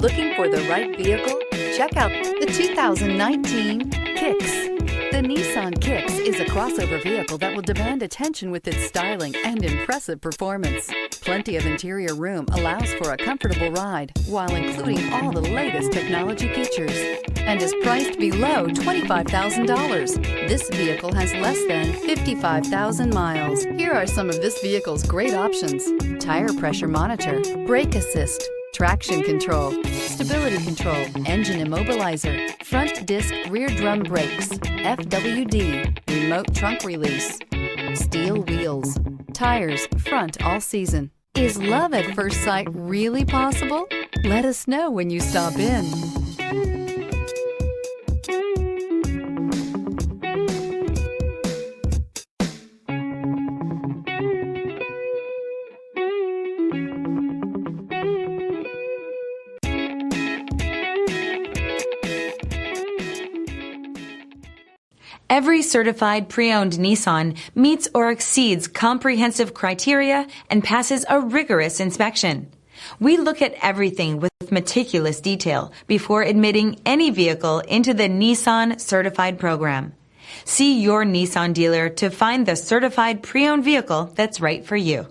Looking for the right vehicle? Check out the 2019 Kicks. The Nissan Kicks is a crossover vehicle that will demand attention with its styling and impressive performance. Plenty of interior room allows for a comfortable ride while including all the latest technology features and is priced below $25,000. This vehicle has less than 55,000 miles. Here are some of this vehicle's great options: tire pressure monitor, brake assist, traction control, stability control, engine immobilizer, front disc rear drum brakes, FWD, remote trunk release, steel wheels, tires front all season. Is love at first sight really possible? Let us know when you stop in. Every certified pre-owned Nissan meets or exceeds comprehensive criteria and passes a rigorous inspection. We look at everything with meticulous detail before admitting any vehicle into the Nissan Certified program. See your Nissan dealer to find the certified pre-owned vehicle that's right for you.